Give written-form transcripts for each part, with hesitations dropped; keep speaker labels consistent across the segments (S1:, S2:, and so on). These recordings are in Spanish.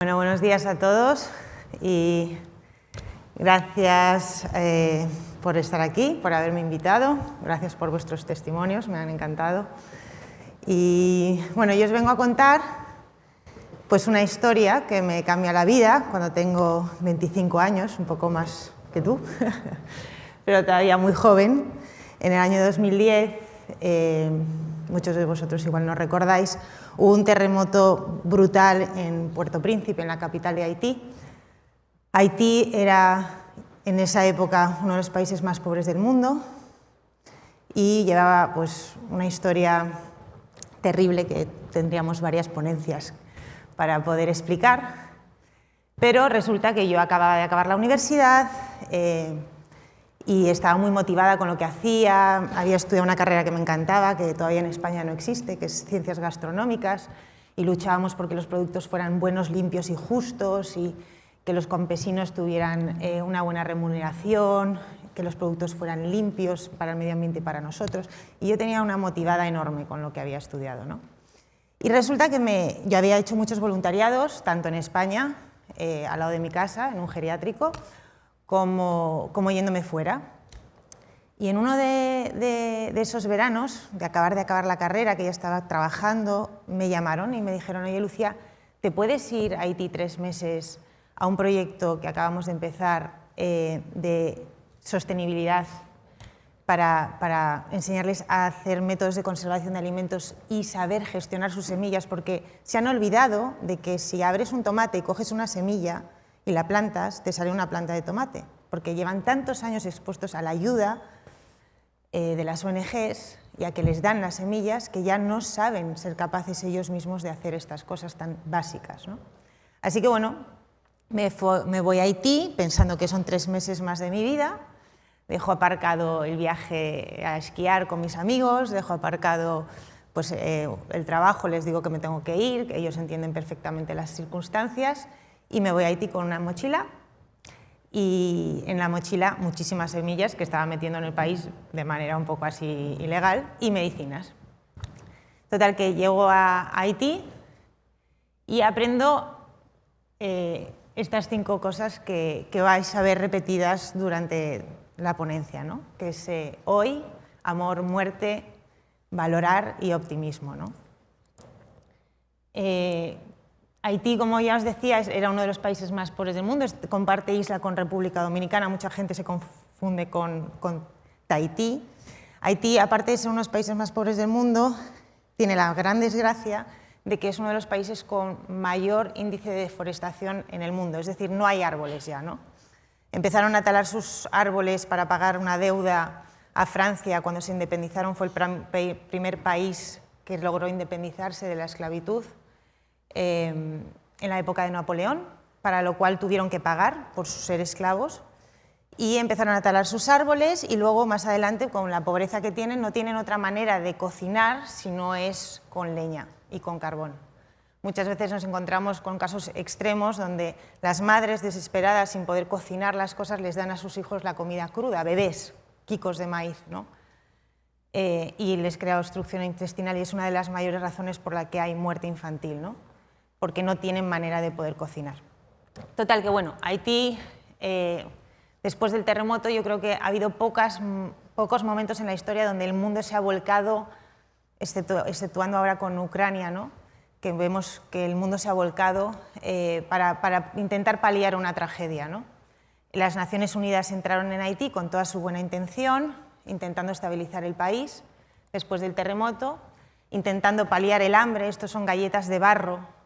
S1: Bueno, buenos días a todos y gracias por estar aquí, por haberme invitado, gracias por vuestros testimonios, me han encantado. Y bueno, yo os vengo a contar pues una historia que me cambia la vida cuando tengo 25 años, un poco más que tú, pero todavía muy joven. En el año 2010, muchos de vosotros igual no recordáis, hubo un terremoto brutal en Puerto Príncipe, en la capital de Haití. Haití era en esa época uno de los países más pobres del mundo y llevaba pues, una historia terrible que tendríamos varias ponencias para poder explicar. Pero resulta que yo acababa de acabar la universidad y estaba muy motivada con lo que hacía, había estudiado una carrera que me encantaba, que todavía en España no existe, que es Ciencias Gastronómicas, y luchábamos porque los productos fueran buenos, limpios y justos, y que los campesinos tuvieran una buena remuneración, que los productos fueran limpios para el medio ambiente y para nosotros, y yo tenía una motivada enorme con lo que había estudiado, ¿no? Y resulta que yo había hecho muchos voluntariados, tanto en España, al lado de mi casa, en un geriátrico, como yéndome fuera. Y en uno de esos veranos, de acabar la carrera, que ya estaba trabajando, me llamaron y me dijeron: oye, Lucía, ¿te puedes ir a Haití 3 meses a un proyecto que acabamos de empezar de sostenibilidad para enseñarles a hacer métodos de conservación de alimentos y saber gestionar sus semillas? Porque se han olvidado de que si abres un tomate y coges una semilla y la plantas, te sale una planta de tomate, porque llevan tantos años expuestos a la ayuda de las ONGs y a que les dan las semillas que ya no saben ser capaces ellos mismos de hacer estas cosas tan básicas, ¿no? Así que bueno, me voy a Haití pensando que son 3 meses más de mi vida, dejo aparcado el viaje a esquiar con mis amigos, dejo aparcado pues, el trabajo, les digo que me tengo que ir, que ellos entienden perfectamente las circunstancias, y me voy a Haití con una mochila, y en la mochila muchísimas semillas que estaba metiendo en el país de manera un poco así ilegal, y medicinas. Total, que llego a Haití y aprendo estas 5 cosas que vais a ver repetidas durante la ponencia, ¿no? Que es hoy, amor, muerte, valorar y optimismo, ¿no? Haití, como ya os decía, era uno de los países más pobres del mundo, comparte isla con República Dominicana, mucha gente se confunde con Tahití. Haití, aparte de ser uno de los países más pobres del mundo, tiene la gran desgracia de que es uno de los países con mayor índice de deforestación en el mundo, es decir, no hay árboles ya, ¿no? Empezaron a talar sus árboles para pagar una deuda a Francia cuando se independizaron, fue el primer país que logró independizarse de la esclavitud. En la época de Napoleón, para lo cual tuvieron que pagar por ser esclavos, y empezaron a talar sus árboles, y luego más adelante, con la pobreza que tienen, no tienen otra manera de cocinar si no es con leña y con carbón. Muchas veces nos encontramos con casos extremos donde las madres desesperadas, sin poder cocinar las cosas, les dan a sus hijos la comida cruda, bebés, quicos de maíz, ¿no? Y les crea obstrucción intestinal, y es una de las mayores razones por la que hay muerte infantil, ¿no? Porque no tienen manera de poder cocinar. Total, que bueno, Haití, después del terremoto, yo creo que ha habido pocos momentos en la historia donde el mundo se ha volcado, exceptuando ahora con Ucrania, ¿no? Que vemos que el mundo se ha volcado para intentar paliar una tragedia, ¿no? Las Naciones Unidas entraron en Haití con toda su buena intención, intentando estabilizar el país después del terremoto, intentando paliar el hambre. Estos son galletas de barro,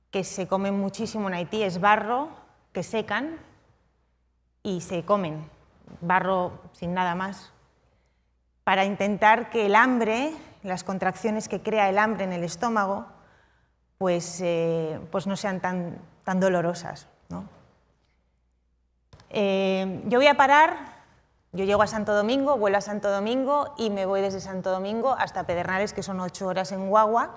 S1: que se comen muchísimo en Haití, es barro que secan y se comen, barro sin nada más, para intentar que el hambre, las contracciones que crea el hambre en el estómago, pues no sean tan dolorosas, ¿no? Yo voy a parar, yo llego a Santo Domingo, vuelo a Santo Domingo y me voy desde Santo Domingo hasta Pedernales, que son 8 horas en guagua,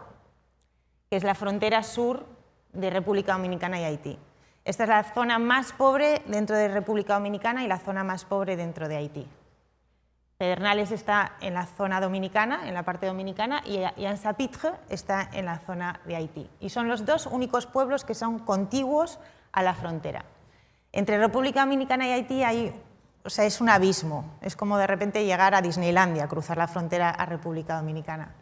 S1: que es la frontera sur de República Dominicana y Haití. Esta es la zona más pobre dentro de República Dominicana y la zona más pobre dentro de Haití. Pedernales está en la zona dominicana, en la parte dominicana, y Anse-à-Pitre está en la zona de Haití. Y son los dos únicos pueblos que son contiguos a la frontera. Entre República Dominicana y Haití es un abismo, es como de repente llegar a Disneylandia, cruzar la frontera a República Dominicana.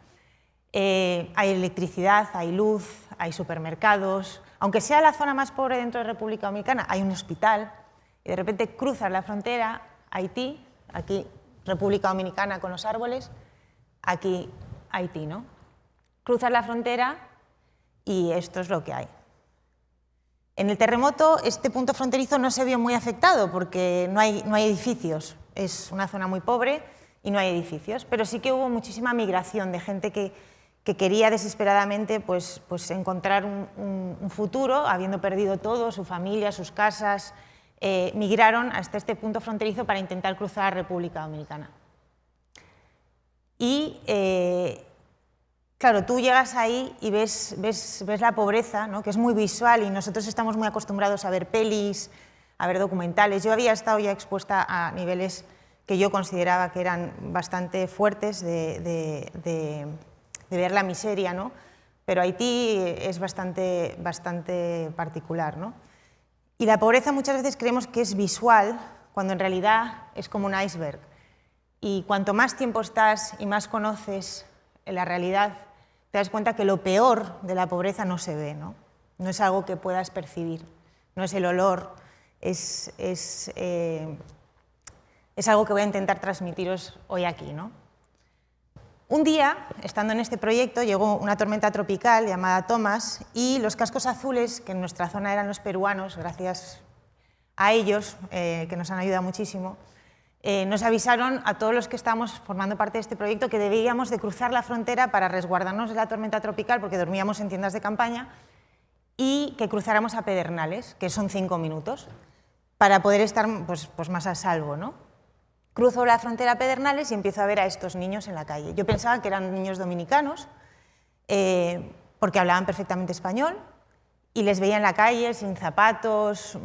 S1: Hay electricidad, hay luz, hay supermercados, aunque sea la zona más pobre dentro de República Dominicana, hay un hospital, y de repente cruzas la frontera, Haití, aquí República Dominicana con los árboles, aquí Haití, ¿no? Cruzas la frontera y esto es lo que hay. En el terremoto este punto fronterizo no se vio muy afectado porque no hay edificios, es una zona muy pobre y no hay edificios, pero sí que hubo muchísima migración de gente que quería desesperadamente pues encontrar un futuro, habiendo perdido todo, su familia, sus casas. Migraron hasta este punto fronterizo para intentar cruzar a República Dominicana. Y claro, tú llegas ahí y ves la pobreza, ¿no? Que es muy visual y nosotros estamos muy acostumbrados a ver pelis, a ver documentales. Yo había estado ya expuesta a niveles que yo consideraba que eran bastante fuertes de ver la miseria, ¿no? Pero Haití es bastante particular, ¿no? Y la pobreza muchas veces creemos que es visual, cuando en realidad es como un iceberg. Y cuanto más tiempo estás y más conoces la realidad, te das cuenta que lo peor de la pobreza no se ve, ¿no? No es algo que puedas percibir, no es el olor, es algo que voy a intentar transmitiros hoy aquí, ¿no? Un día, estando en este proyecto, llegó una tormenta tropical llamada Thomas y los cascos azules, que en nuestra zona eran los peruanos, gracias a ellos, que nos han ayudado muchísimo, nos avisaron a todos los que estábamos formando parte de este proyecto que debíamos de cruzar la frontera para resguardarnos de la tormenta tropical, porque dormíamos en tiendas de campaña, y que cruzáramos a Pedernales, que son 5 minutos, para poder estar pues más a salvo, ¿no? Cruzo la frontera a Pedernales y empiezo a ver a estos niños en la calle. Yo pensaba que eran niños dominicanos, porque hablaban perfectamente español, y les veía en la calle sin zapatos,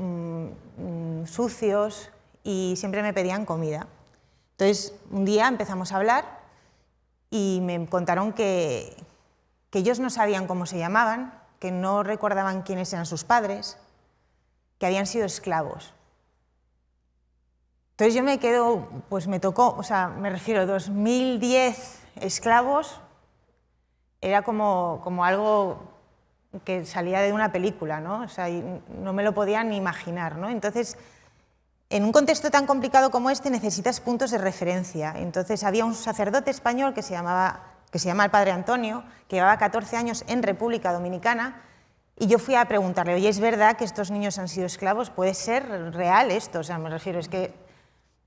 S1: sucios, y siempre me pedían comida. Entonces, un día empezamos a hablar y me contaron que ellos no sabían cómo se llamaban, que no recordaban quiénes eran sus padres, que habían sido esclavos. Entonces yo me quedo, pues me tocó, o sea, me refiero, 2010 esclavos, era como algo que salía de una película, ¿no? O sea, no me lo podía ni imaginar, ¿no? Entonces, en un contexto tan complicado como este necesitas puntos de referencia. Entonces había un sacerdote español que se llama el Padre Antonio, que llevaba 14 años en República Dominicana, y yo fui a preguntarle, oye, ¿es verdad que estos niños han sido esclavos? ¿Puede ser real esto? O sea, me refiero, es que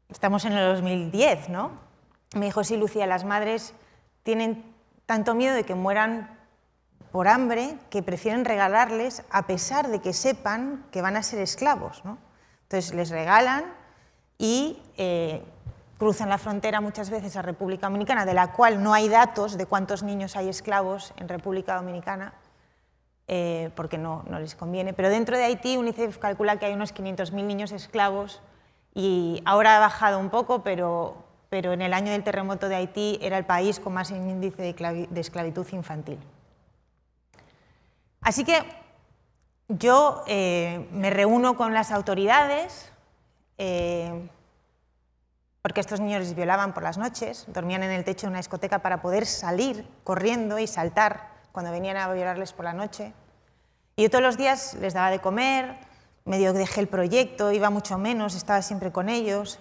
S1: estamos en el 2010, ¿no? Me dijo, sí, Lucía, las madres tienen tanto miedo de que mueran por hambre que prefieren regalarles a pesar de que sepan que van a ser esclavos, ¿no? Entonces les regalan y cruzan la frontera muchas veces a República Dominicana, de la cual no hay datos de cuántos niños hay esclavos en República Dominicana, porque no les conviene. Pero dentro de Haití, UNICEF calcula que hay unos 500.000 niños esclavos y ahora ha bajado un poco, pero en el año del terremoto de Haití era el país con más índice de esclavitud infantil. Así que yo me reúno con las autoridades, porque estos niños les violaban por las noches, dormían en el techo de una discoteca para poder salir corriendo y saltar cuando venían a violarles por la noche. Y yo todos los días les daba de comer, medio dejé el proyecto, iba mucho menos, estaba siempre con ellos.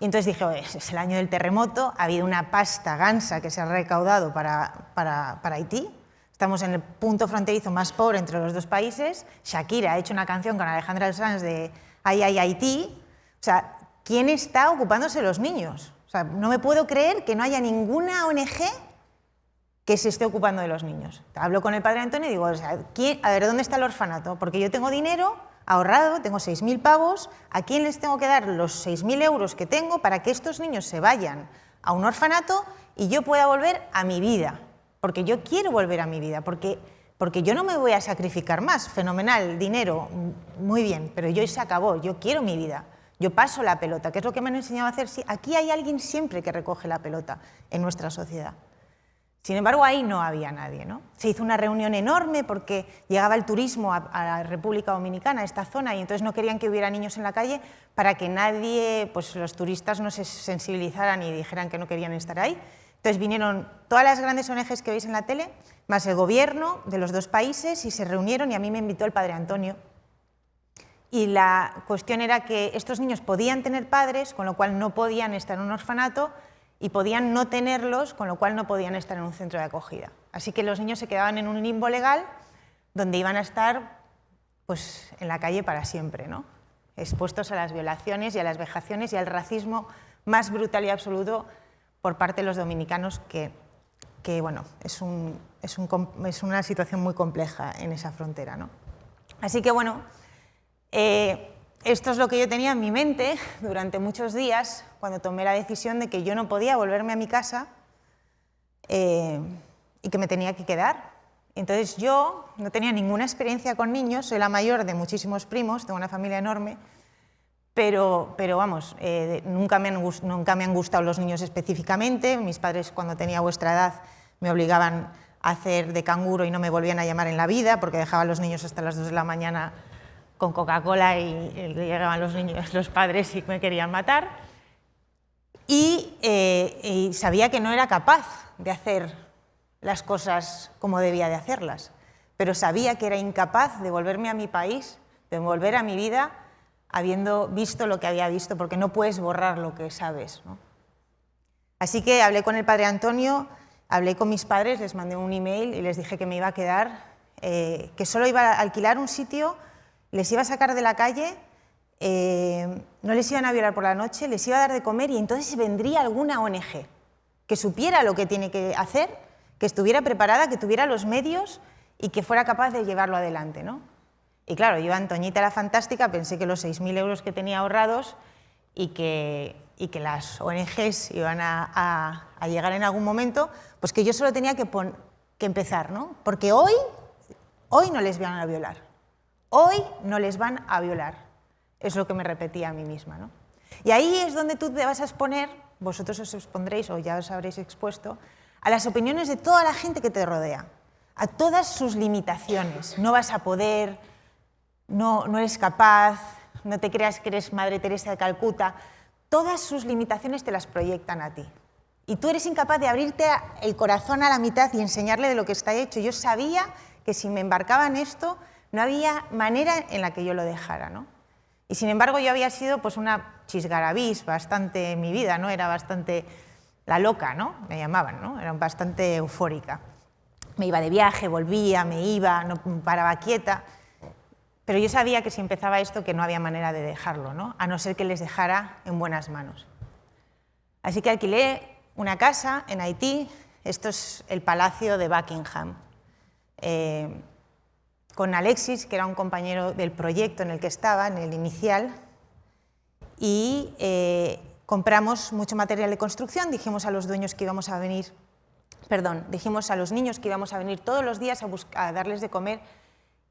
S1: Y entonces dije, oye, es el año del terremoto, ha habido una pasta gansa que se ha recaudado para Haití. Estamos en el punto fronterizo más pobre entre los dos países. Shakira ha hecho una canción con Alejandra Sanz de Ay, ay, Haití. O sea, ¿quién está ocupándose de los niños? O sea, no me puedo creer que no haya ninguna ONG que se esté ocupando de los niños. Hablo con el Padre Antonio y digo, o sea, a ver, ¿dónde está el orfanato? Porque yo tengo dinero ahorrado, tengo 6.000 pavos, ¿a quién les tengo que dar los 6.000 euros que tengo para que estos niños se vayan a un orfanato y yo pueda volver a mi vida? Porque yo quiero volver a mi vida, porque yo no me voy a sacrificar más. Fenomenal, dinero, muy bien, pero yo se acabó, yo quiero mi vida. yo paso la pelota, que es lo que me han enseñado a hacer. Sí, aquí hay alguien siempre que recoge la pelota en nuestra sociedad. Sin embargo, ahí no había nadie, ¿no? Se hizo una reunión enorme porque llegaba el turismo a la República Dominicana, a esta zona, y entonces no querían que hubiera niños en la calle para que nadie, pues los turistas no se sensibilizaran y dijeran que no querían estar ahí. Entonces vinieron todas las grandes ONGs que veis en la tele, más el gobierno de los dos países, y se reunieron, y a mí me invitó el padre Antonio. Y la cuestión era que estos niños podían tener padres, con lo cual no podían estar en un orfanato, y podían no tenerlos, con lo cual no podían estar en un centro de acogida. Así que los niños se quedaban en un limbo legal donde iban a estar pues, en la calle para siempre, ¿no? Expuestos a las violaciones y a las vejaciones y al racismo más brutal y absoluto por parte de los dominicanos, que bueno, es una situación muy compleja en esa frontera, ¿no? Así que bueno, esto es lo que yo tenía en mi mente durante muchos días cuando tomé la decisión de que yo no podía volverme a mi casa y que me tenía que quedar. Entonces yo no tenía ninguna experiencia con niños, soy la mayor de muchísimos primos, tengo una familia enorme, pero vamos, nunca me han gustado los niños específicamente. Mis padres, cuando tenía vuestra edad, me obligaban a hacer de canguro y no me volvían a llamar en la vida porque dejaban a los niños hasta las 2 de la mañana con Coca-Cola y llegaban los padres y me querían matar. Y sabía que no era capaz de hacer las cosas como debía de hacerlas, pero sabía que era incapaz de volverme a mi país, de volver a mi vida, habiendo visto lo que había visto, porque no puedes borrar lo que sabes, ¿no? Así que hablé con el padre Antonio, hablé con mis padres, les mandé un email y les dije que me iba a quedar, que solo iba a alquilar un sitio, les iba a sacar de la calle, no les iban a violar por la noche, les iba a dar de comer, y entonces vendría alguna ONG que supiera lo que tiene que hacer, que estuviera preparada, que tuviera los medios y que fuera capaz de llevarlo adelante, ¿no? Y claro, yo, Antoñita la fantástica, pensé que los 6.000 euros que tenía ahorrados y que las ONGs iban a llegar en algún momento, pues que yo solo tenía que empezar, ¿no? Porque hoy no les van a violar, hoy no les van a violar, es lo que me repetía a mí misma, ¿no? Y ahí es donde tú te vas a exponer, vosotros os expondréis o ya os habréis expuesto, a las opiniones de toda la gente que te rodea, a todas sus limitaciones. No vas a poder, no eres capaz, no te creas que eres Madre Teresa de Calcuta. Todas sus limitaciones te las proyectan a ti. Y tú eres incapaz de abrirte el corazón a la mitad y enseñarle de lo que está hecho. Yo sabía que si me embarcaba en esto, no había manera en la que yo lo dejara, ¿no? Y sin embargo yo había sido pues una chisgarabís bastante en mi vida, ¿no? Era bastante la loca, ¿no? Me llamaban, ¿no? Era bastante eufórica. Me iba de viaje, volvía, me iba, no paraba quieta. Pero yo sabía que si empezaba esto que no había manera de dejarlo, ¿no? A no ser que les dejara en buenas manos. Así que alquilé una casa en Haití, esto es el Palacio de Buckingham, con Alexis, que era un compañero del proyecto en el que estaba, en el inicial, y compramos mucho material de construcción, dijimos a los dueños que íbamos a venir, dijimos a los niños que íbamos a venir todos los días a darles de comer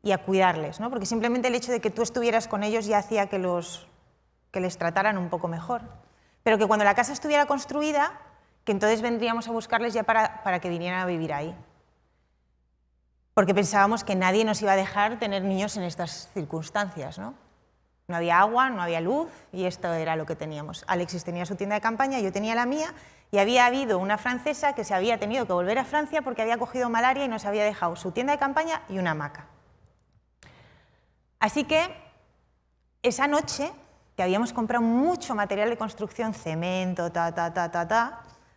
S1: y a cuidarles, ¿no? Porque simplemente el hecho de que tú estuvieras con ellos ya hacía que les trataran un poco mejor. Pero que cuando la casa estuviera construida, que entonces vendríamos a buscarles ya para que vinieran a vivir ahí. Porque pensábamos que nadie nos iba a dejar tener niños en estas circunstancias, ¿no? No había agua, no había luz, y esto era lo que teníamos. Alexis tenía su tienda de campaña, yo tenía la mía, y había habido una francesa que se había tenido que volver a Francia porque había cogido malaria y nos había dejado su tienda de campaña y una hamaca. Así que esa noche, que habíamos comprado mucho material de construcción, cemento,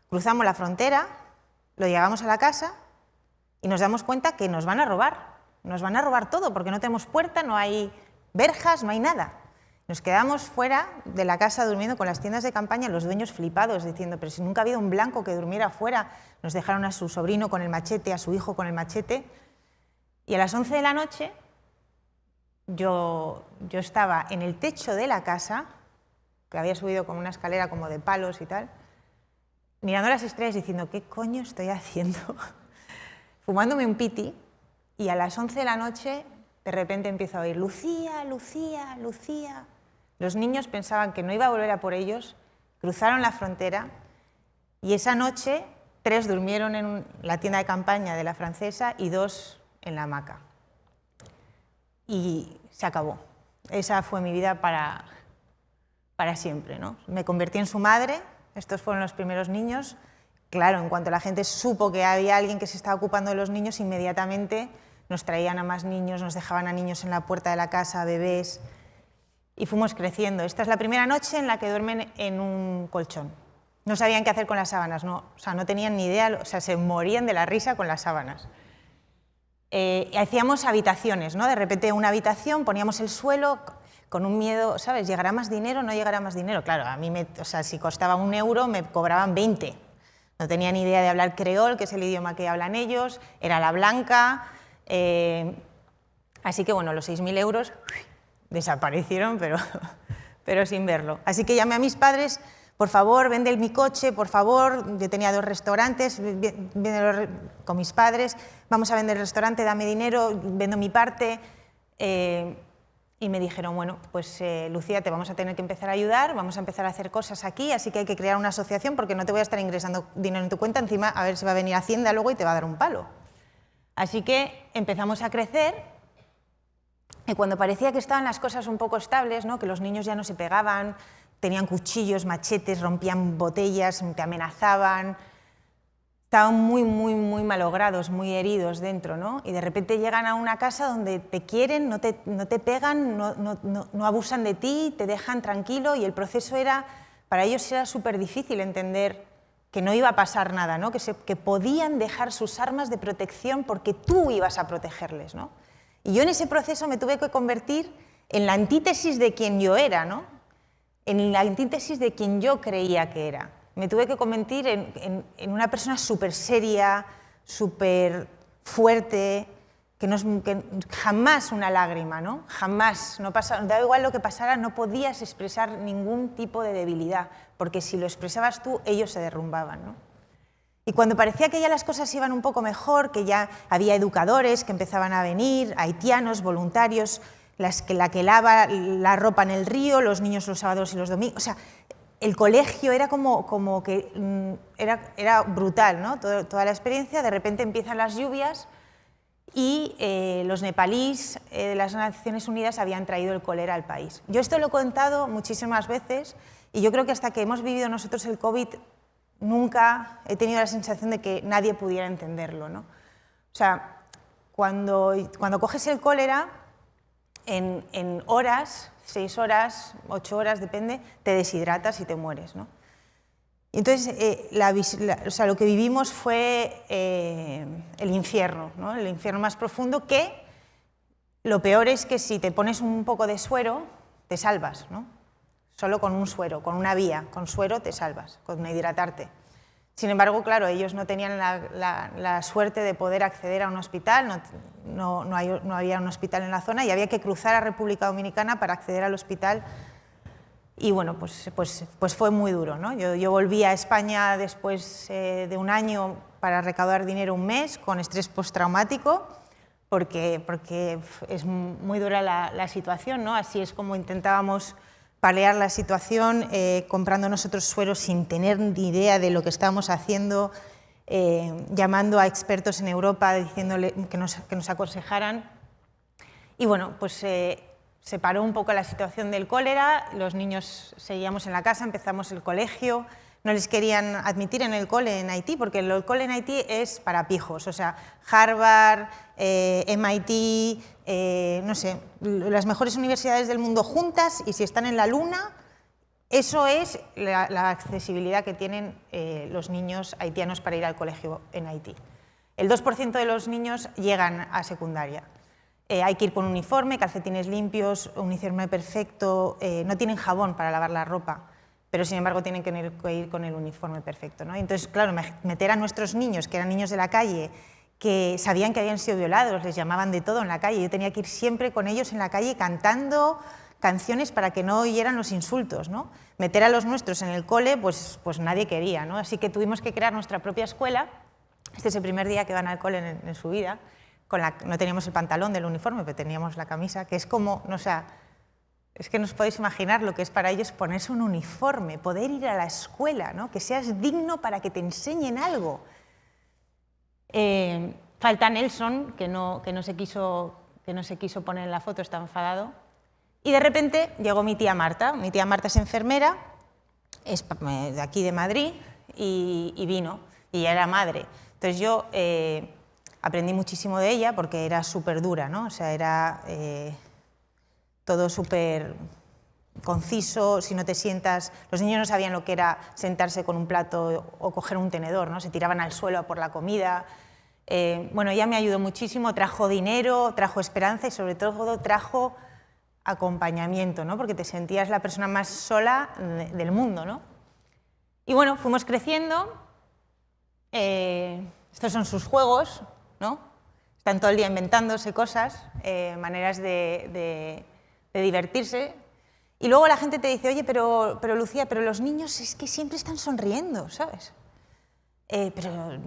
S1: cruzamos la frontera, lo llevamos a la casa y nos damos cuenta que nos van a robar todo, porque no tenemos puerta, no hay verjas, no hay nada. Nos quedamos fuera de la casa durmiendo con las tiendas de campaña, los dueños flipados, diciendo, pero si nunca ha habido un blanco que durmiera fuera. Nos dejaron a su sobrino con el machete, a su hijo con el machete, y a las 11 de la noche yo estaba en el techo de la casa, que había subido con una escalera como de palos y tal, mirando las estrellas diciendo, ¿qué coño estoy haciendo? Fumándome un piti, y a las 11 de la noche de repente empiezo a oír, Lucía, Lucía, Lucía, Los niños pensaban que no iba a volver a por ellos, cruzaron la frontera y esa noche 3 durmieron en la tienda de campaña de la francesa y 2 en la hamaca. Y se acabó. Esa fue mi vida para siempre, ¿no? Me convertí en su madre, estos fueron los primeros niños. Claro, en cuanto la gente supo que había alguien que se estaba ocupando de los niños, inmediatamente nos traían a más niños, nos dejaban a niños en la puerta de la casa, bebés, y fuimos creciendo. Esta es la primera noche en la que duermen en un colchón. No sabían qué hacer con las sábanas, no, o sea, no tenían ni idea, o sea, se morían de la risa con las sábanas. Hacíamos habitaciones, ¿no? De repente una habitación, poníamos el suelo con un miedo, ¿sabes? ¿Llegará más dinero? ¿No llegará más dinero? Claro, a mí, o sea, si costaba 1 euro, me cobraban 20. No tenía ni idea de hablar creol, que es el idioma que hablan ellos, era la blanca, así que bueno, los 6.000 euros desaparecieron, pero sin verlo. Así que llamé a mis padres, por favor, vende mi coche, por favor, yo tenía 2 restaurantes, véndelo con mis padres, vamos a vender el restaurante, dame dinero, vendo mi parte. Y me dijeron, bueno, pues Lucía, te vamos a tener que empezar a ayudar, vamos a empezar a hacer cosas aquí, así que hay que crear una asociación porque no te voy a estar ingresando dinero en tu cuenta, encima a ver si va a venir Hacienda luego y te va a dar un palo. Así que empezamos a crecer y cuando parecía que estaban las cosas un poco estables, ¿no? Que los niños ya no se pegaban, tenían cuchillos, machetes, rompían botellas, te amenazaban, estaban muy malogrados, muy heridos dentro, ¿no? Y de repente llegan a una casa donde te quieren, no te pegan, no abusan de ti, te dejan tranquilo y el proceso era, para ellos era súper difícil entender que no iba a pasar nada, ¿no? Que podían dejar sus armas de protección porque tú ibas a protegerles, ¿no? Y yo en ese proceso me tuve que convertir en la antítesis de quien yo era, ¿no? En la antítesis de quien yo creía que era. Me tuve que convertir en una persona súper seria, súper fuerte, que jamás una lágrima, ¿no? Jamás, no pasaba, da igual lo que pasara, no podías expresar ningún tipo de debilidad, porque si lo expresabas tú, ellos se derrumbaban, ¿no? Y cuando parecía que ya las cosas iban un poco mejor, que ya había educadores que empezaban a venir, haitianos, voluntarios, la que lava la ropa en el río, los niños los sábados y los domingos, o sea, el colegio era como que era brutal, ¿no? Toda la experiencia, de repente empiezan las lluvias y los nepalíes de las Naciones Unidas habían traído el cólera al país. Yo esto lo he contado muchísimas veces y yo creo que hasta que hemos vivido nosotros el COVID nunca he tenido la sensación de que nadie pudiera entenderlo, ¿no? O sea, cuando coges el cólera, en horas, 6 horas, 8 horas, depende, te deshidratas y te mueres, ¿no? Entonces, o sea, lo que vivimos fue el infierno, ¿no? El infierno más profundo, que lo peor es que si te pones un poco de suero, te salvas, ¿no? Solo con un suero, con una vía, con suero te salvas, con hidratarte. Sin embargo, claro, ellos no tenían la suerte de poder acceder a un hospital, no había un hospital en la zona y había que cruzar a República Dominicana para acceder al hospital. Y bueno, pues fue muy duro, ¿no? Yo volví a España después de un año para recaudar dinero, un mes, con estrés postraumático, porque es muy dura la situación, ¿no? Así es como intentábamos paliar la situación, comprando nosotros sueros sin tener ni idea de lo que estábamos haciendo, llamando a expertos en Europa, diciéndole que nos aconsejaran. Y bueno, pues se paró un poco la situación del cólera, los niños seguíamos en la casa, empezamos el colegio, no les querían admitir en el cole en Haití, porque el cole en Haití es para pijos, o sea, Harvard, MIT, no sé, las mejores universidades del mundo juntas, y si están en la luna, eso es la accesibilidad que tienen los niños haitianos para ir al colegio en Haití. El 2% de los niños llegan a secundaria. Hay que ir con uniforme, calcetines limpios, uniforme perfecto, no tienen jabón para lavar la ropa, pero sin embargo tienen que ir con el uniforme perfecto, ¿no? Entonces, claro, meter a nuestros niños, que eran niños de la calle, que sabían que habían sido violados, les llamaban de todo en la calle, yo tenía que ir siempre con ellos en la calle cantando canciones para que no oyeran los insultos, ¿no? Meter a los nuestros en el cole, pues nadie quería, ¿no? Así que tuvimos que crear nuestra propia escuela. Este es el primer día que van al cole en su vida. No teníamos el pantalón del uniforme, pero teníamos la camisa, que es como, no sé, Es que no os podéis imaginar lo que es para ellos ponerse un uniforme, poder ir a la escuela, ¿no? Que seas digno para que te enseñen algo. Falta Nelson, que no se quiso poner en la foto, está enfadado. Y de repente llegó mi tía Marta. Mi tía Marta es enfermera, es de aquí de Madrid, y vino, y ella era madre. Entonces yo aprendí muchísimo de ella porque era súper dura, ¿no? O sea, era todo súper conciso. Si no te sientas, los niños no sabían lo que era sentarse con un plato o coger un tenedor, ¿no? Se tiraban al suelo por la comida. Bueno, ella me ayudó muchísimo, trajo dinero, trajo esperanza y sobre todo trajo acompañamiento, ¿no? Porque te sentías la persona más sola del mundo, ¿no? Y bueno, fuimos creciendo. Estos son sus juegos, ¿no? Están todo el día inventándose cosas, maneras de divertirse. Y luego la gente te dice, oye, pero Lucía, pero los niños es que siempre están sonriendo, ¿sabes? Pero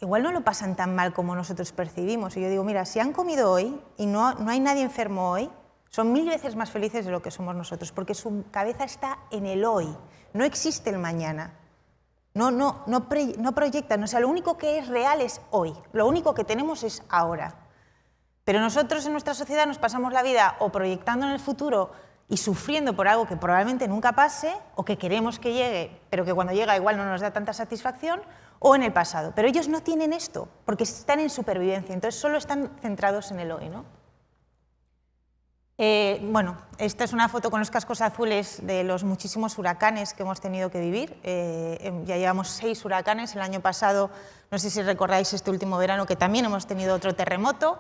S1: igual no lo pasan tan mal como nosotros percibimos. Y yo digo, mira, si han comido hoy y no hay nadie enfermo hoy, son 1000 veces más felices de lo que somos nosotros, porque su cabeza está en el hoy, no existe el mañana. No proyectan, o sea, lo único que es real es hoy, lo único que tenemos es ahora. Pero nosotros en nuestra sociedad nos pasamos la vida o proyectando en el futuro y sufriendo por algo que probablemente nunca pase, o que queremos que llegue, pero que cuando llega igual no nos da tanta satisfacción, o en el pasado. Pero ellos no tienen esto, porque están en supervivencia, entonces solo están centrados en el hoy, ¿no? Bueno, esta es una foto con los cascos azules de los muchísimos huracanes que hemos tenido que vivir. Ya llevamos 6 huracanes. El año pasado, no sé si recordáis este último verano, que también hemos tenido otro terremoto.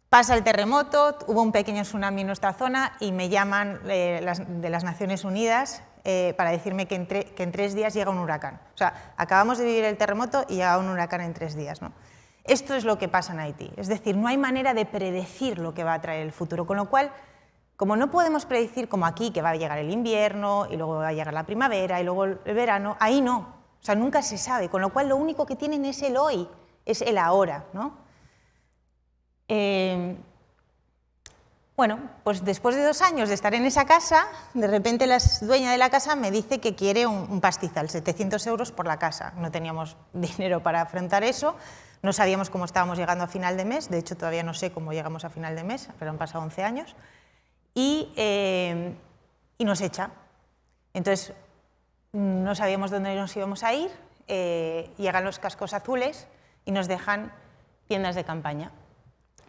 S1: Pasa el terremoto, hubo un pequeño tsunami en nuestra zona y me llaman de las Naciones Unidas para decirme que en 3 días llega un huracán. O sea, acabamos de vivir el terremoto y llega un huracán en 3 días, ¿no? Esto es lo que pasa en Haití. Es decir, no hay manera de predecir lo que va a traer el futuro, con lo cual, como no podemos predecir, como aquí, que va a llegar el invierno y luego va a llegar la primavera y luego el verano, ahí no. O sea, nunca se sabe, con lo cual lo único que tienen es el hoy, es el ahora, ¿no? Bueno, pues después de 2 años de estar en esa casa, de repente la dueña de la casa me dice que quiere un pastizal, 700 euros por la casa. No teníamos dinero para afrontar eso, no sabíamos cómo estábamos llegando a final de mes, de hecho todavía no sé cómo llegamos a final de mes, pero han pasado 11 años, y nos echa. Entonces, no sabíamos dónde nos íbamos a ir, llegan los cascos azules y nos dejan tiendas de campaña.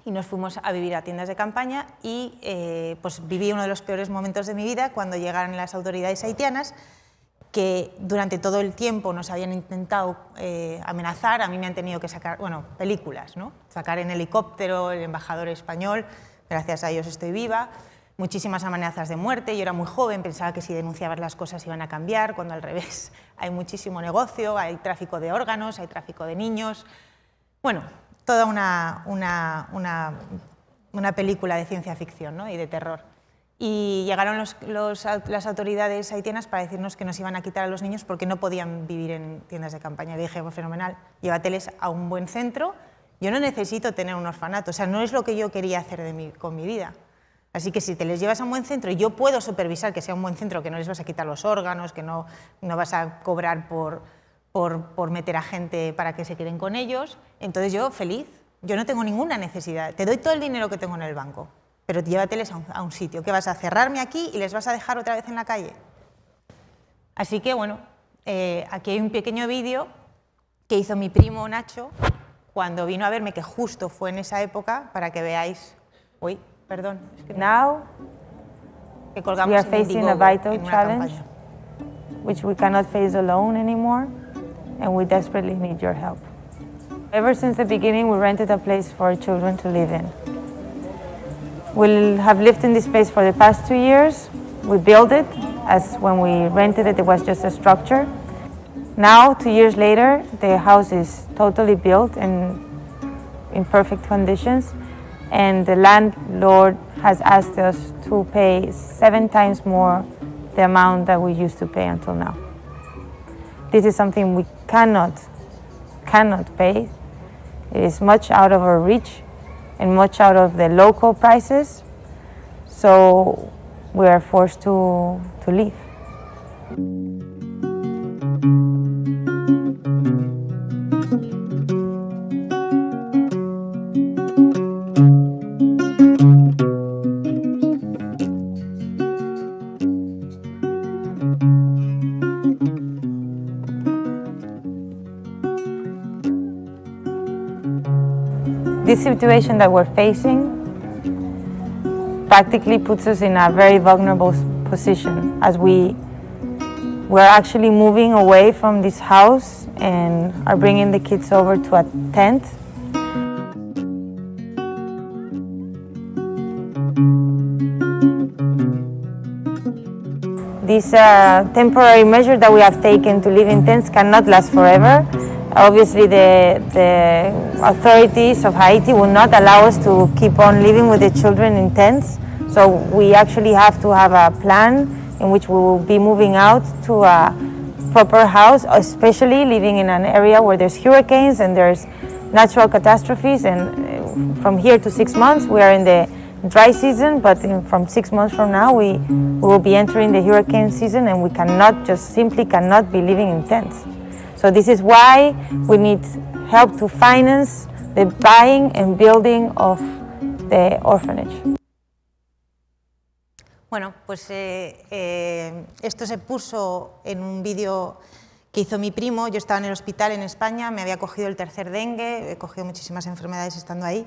S1: Y nos fuimos a vivir a tiendas de campaña y pues viví uno de los peores momentos de mi vida cuando llegaron las autoridades haitianas, que durante todo el tiempo nos habían intentado amenazar. A mí me han tenido que sacar, bueno, películas, ¿no? Sacar en helicóptero el embajador español, gracias a ellos estoy viva, muchísimas amenazas de muerte. Yo era muy joven, pensaba que si denunciabas las cosas iban a cambiar, cuando al revés hay muchísimo negocio, hay tráfico de órganos, hay tráfico de niños. Bueno, toda una película de ciencia ficción, ¿no? Y de terror. Y llegaron las autoridades haitianas para decirnos que nos iban a quitar a los niños porque no podían vivir en tiendas de campaña. Le dije, pues fenomenal, llévateles a un buen centro, yo no necesito tener un orfanato, o sea, no es lo que yo quería hacer con mi vida. Así que si te les llevas a un buen centro y yo puedo supervisar que sea un buen centro, que no les vas a quitar los órganos, que no vas a cobrar por meter a gente para que se queden con ellos, entonces yo feliz, yo no tengo ninguna necesidad, te doy todo el dinero que tengo en el banco, pero llévateles a un sitio. ¿Qué vas a cerrarme aquí y les vas a dejar otra vez en la calle? Así que bueno, aquí hay un pequeño vídeo que hizo mi primo Nacho cuando vino a verme, que justo fue en esa época, para que veáis. Uy, perdón. Es que
S2: Now
S1: que colgamos
S2: we are facing a vital challenge,
S1: campaña.
S2: which we cannot face alone anymore, and we desperately need your help. Ever since the beginning, we rented a place for children to live in. We have lived in this space for the past 2 years. We built it, as when we rented it, it was just a structure. Now, 2 years later, the house is totally built and in perfect conditions, and the landlord has asked us to pay 7 times more the amount that we used to pay until now. This is something we cannot pay. It is much out of our reach and much out of the local prices. So we are forced to leave. This situation that we're facing practically puts us in a very vulnerable position, as we're actually moving away from this house and are bringing the kids over to a tent. This temporary measure that we have taken to live in tents cannot last forever. Obviously, the authorities of Haiti will not allow us to keep on living with the children in tents. So we actually have to have a plan in which we will be moving out to a proper house, especially living in an area where there's hurricanes and there's natural catastrophes. And from here to 6 months, we are in the dry season, but from 6 months from now, we will be entering the hurricane season, and we simply cannot be living in tents. So this is why we need help to finance the buying and building of the orphanage.
S1: Bueno, pues esto se puso en un vídeo que hizo mi primo. Yo estaba en el hospital en España, me había cogido el tercer dengue, he cogido muchísimas enfermedades estando ahí,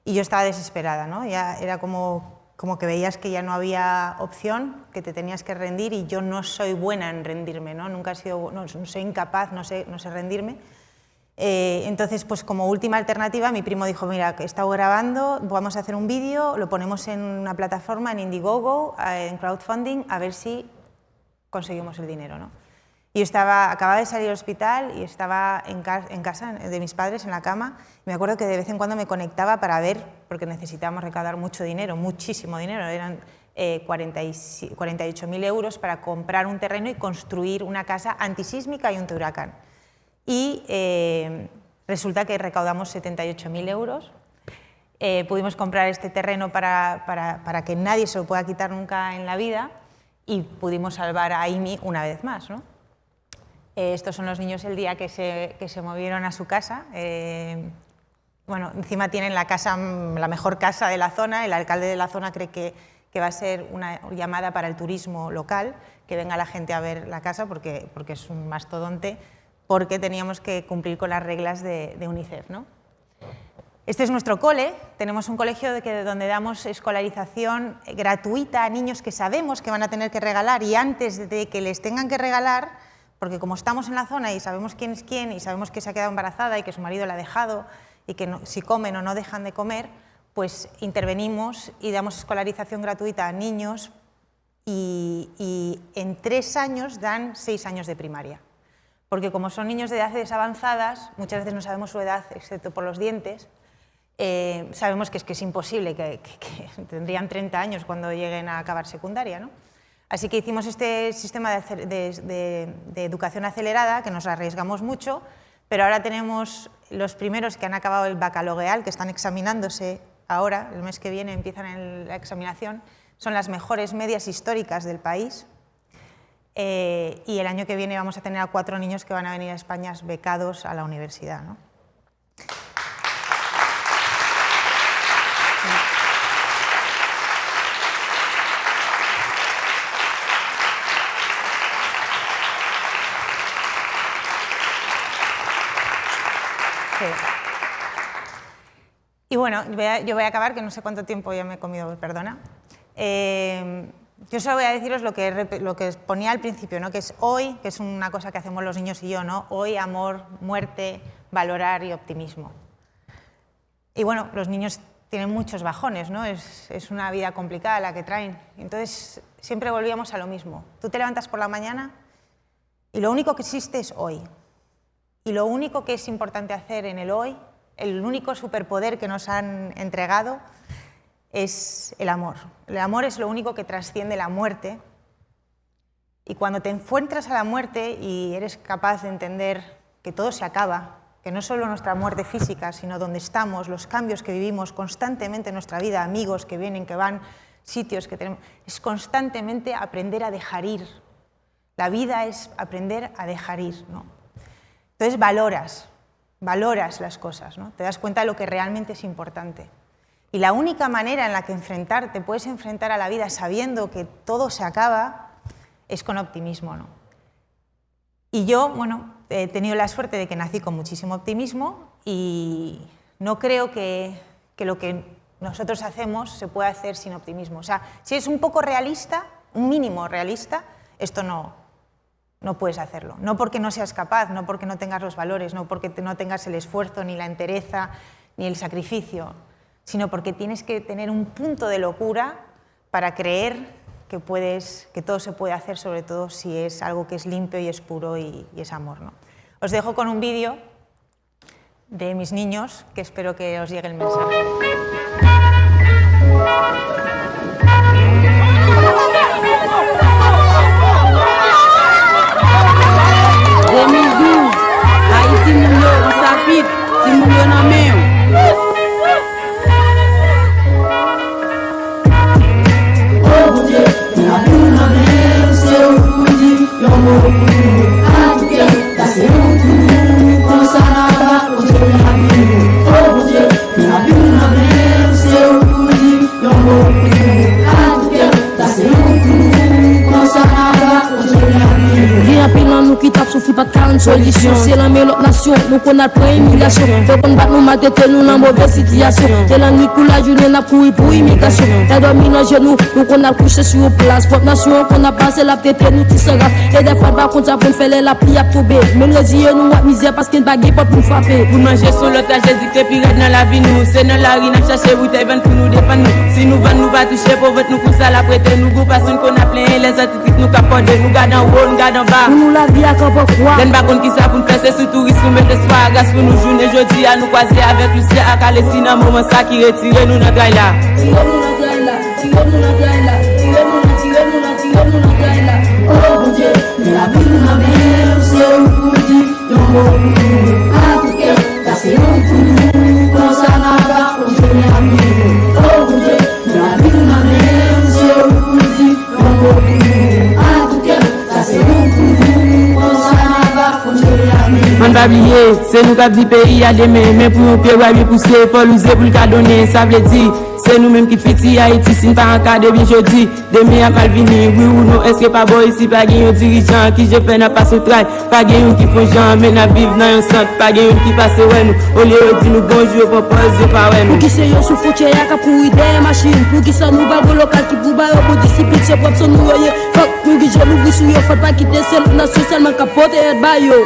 S1: y yo estaba desesperada, ¿no? Ya era como que veías que ya no había opción, que te tenías que rendir, y yo no soy buena en rendirme, ¿no? Nunca he sido, no soy incapaz, no sé rendirme. Entonces, pues como última alternativa, mi primo dijo, mira, he estado grabando, vamos a hacer un vídeo, lo ponemos en una plataforma, en Indiegogo, en crowdfunding, a ver si conseguimos el dinero, ¿no? Y yo acababa de salir del hospital y estaba en casa de mis padres, en la cama. Me acuerdo que de vez en cuando me conectaba para ver, porque necesitábamos recaudar mucho dinero, muchísimo dinero, eran 48.000 euros para comprar un terreno y construir una casa antisísmica y un huracán. Y resulta que recaudamos 78.000 euros. Pudimos comprar este terreno para que nadie se lo pueda quitar nunca en la vida, y pudimos salvar a Amy una vez más, ¿no? Estos son los niños el día que se movieron a su casa. Bueno, encima tienen la mejor casa de la zona. El alcalde de la zona cree que va a ser una llamada para el turismo local, que venga la gente a ver la casa, porque es un mastodonte, porque teníamos que cumplir con las reglas de UNICEF, ¿no? Este es nuestro cole. Tenemos un colegio donde damos escolarización gratuita a niños que sabemos que van a tener que regalar, y antes de que les tengan que regalar, porque como estamos en la zona y sabemos quién es quién, y sabemos que se ha quedado embarazada y que su marido la ha dejado, y que si comen o no dejan de comer, pues intervenimos y damos escolarización gratuita a niños, y en 3 años dan 6 años de primaria. Porque como son niños de edades avanzadas, muchas veces no sabemos su edad, excepto por los dientes, sabemos que es imposible, que tendrían 30 años cuando lleguen a acabar secundaria, ¿no? Así que hicimos este sistema de educación acelerada, que nos arriesgamos mucho, pero ahora tenemos los primeros que han acabado el baccalaureal, que están examinándose ahora, el mes que viene empiezan la examinación, son las mejores medias históricas del país, y el año que viene vamos a tener a 4 niños que van a venir a España becados a la universidad, ¿no? Sí. Y bueno, yo voy a acabar, que no sé cuánto tiempo ya me he comido, perdona. Yo solo voy a deciros lo que ponía al principio, ¿no? Que es hoy, que es una cosa que hacemos los niños y yo, ¿no? Hoy, amor, muerte, valorar y optimismo. Y bueno, los niños tienen muchos bajones, ¿no? Es una vida complicada la que traen. Entonces, siempre volvíamos a lo mismo. Tú te levantas por la mañana y lo único que existe es hoy. Y lo único que es importante hacer en el hoy, el único superpoder que nos han entregado, es el amor. El amor es lo único que trasciende la muerte. Y cuando te encuentras a la muerte y eres capaz de entender que todo se acaba, que no solo nuestra muerte física, sino donde estamos, los cambios que vivimos constantemente en nuestra vida, amigos que vienen, que van, sitios que tenemos. Es constantemente aprender a dejar ir. La vida es aprender a dejar ir, ¿no? Entonces valoras las cosas, ¿no? Te das cuenta de lo que realmente es importante. Y la única manera en la que puedes enfrentar a la vida sabiendo que todo se acaba es con optimismo, ¿no? Y yo, bueno, he tenido la suerte de que nací con muchísimo optimismo y no creo que lo que nosotros hacemos se pueda hacer sin optimismo. O sea, si es un poco realista, un mínimo realista, esto no puedes hacerlo. No porque no seas capaz, no porque no tengas los valores, no porque no tengas el esfuerzo, ni la entereza, ni el sacrificio, sino porque tienes que tener un punto de locura para creer que todo se puede hacer, sobre todo si es algo que es limpio y es puro y es amor, ¿no? Os dejo con un vídeo de mis niños, que espero que os llegue el mensaje.
S3: 2012, Haïti moun yo an sapit, si moun yo nan men yo. Nous qui t'a souffri pas de 40 solutions. C'est la même autre nation, nous qu'on a pris immigration. Faut qu'on batte nous mater, nous dans mauvaise situation. C'est la nuit pour la journée, n'a couru pour immigration. Elle dormi dans genoux, nous qu'on a couché sur place. Votre nation qu'on a passé la tête, nous qui s'en rafle. Et des fois, par contre, ça pour faire la pluie à tomber. Même les yeux, nous à misère parce qu'il n'y a pas pour frapper. Pour manger sur l'autre, Jésus, puis dans la vie, nous. C'est dans la rue, nous chercher bouteille pour nous défendre. Si nous vendons, nous pas toucher pour votre nous pour ça la prêter. Nous goût parce qu'on a plein les articles, nous capoter. Nous gardons haut, nous gardons bas. Nous la vie à quoi. Den bakon ki sa pou n'fè se sou tourisme ou mette soir gas pou nou journée jodi à nous croiser avec Lucia à Calais si nan moment ça qui retire nous dans gaïla. Tire nous dans gaïla, tire nous dans gaïla, tire nous dans gaïla. Oh mon Dieu, mais la vie nous amène, c'est un coup de yon à tout cas, ça c'est un coup, quand ça n'a pas, on se met à mille. Oh mon Dieu, mais la vie nous amène, c'est un coup de yon à tout cas, ça c'est un coup. Man pa bliye, se nou kap di peyi a deme. Men pou yon piye wè pousse, fol ouze pou l'ka donne. Sa vle di, se nou menm ki fiti Haïti. Sin pa an ka debi jodi, deme a mal vini. Oui ou non, eske pa bo isi, pa gen yon dirijan ki je fè na pas ou trai. Pa gen yon ki fon jan, men na viv nan yon sant. Pa gen yon ki pase wè nou, ou li yo di nou bonjou, propose pa wè nou. Pou ki se yon sou foutye ya ka pou ide machine. Pou ki sa nou bago lokal ki pou ba yo pou disiplit. Se prop son nou yoye, fok pou ki je nou vi sou yo. Fote pa kite sel, nasyon selman kapote et ba yo.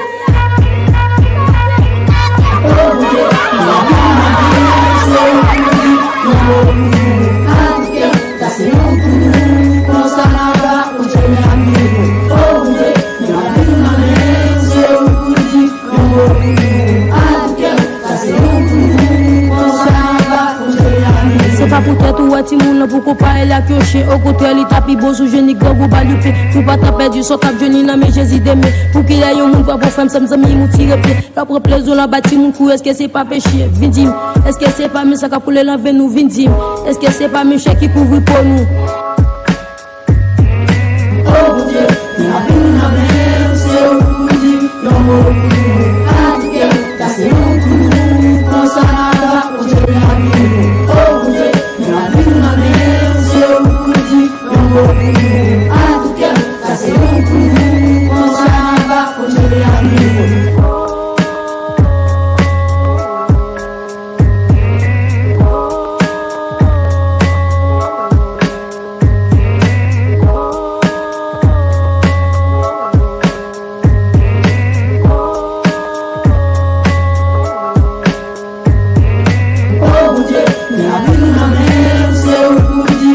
S3: C'est pas pour tête ou à Timoun, pour qu'on parle la pioche. Au côté, il tape beau sous génie, gros ou balupe. Pour pas taper du son cap, Johnny, non, mais Jésus d'aimer. Pour qu'il y ait un monde, pour femme, ça me semble, tire pied. Après plaisir, la bâti, mon cou, est-ce que c'est pas péché? Vindim. Est-ce que c'est pas mes sacs à poulet, l'envers nous, vindim. Est-ce que c'est pas mes chèques qui couvrent pour nous? Oh mon Dieu, la vie nous amène, c'est au coup dit, ah, c'est au coup, quand ça va, on se met à vivre. Oh mon Dieu, la vie nous amène, c'est au coup dit, ah, tout cas, ça c'est au coup, quand ça va, on se met à vivre. La vie nous amène, c'est au coup dit,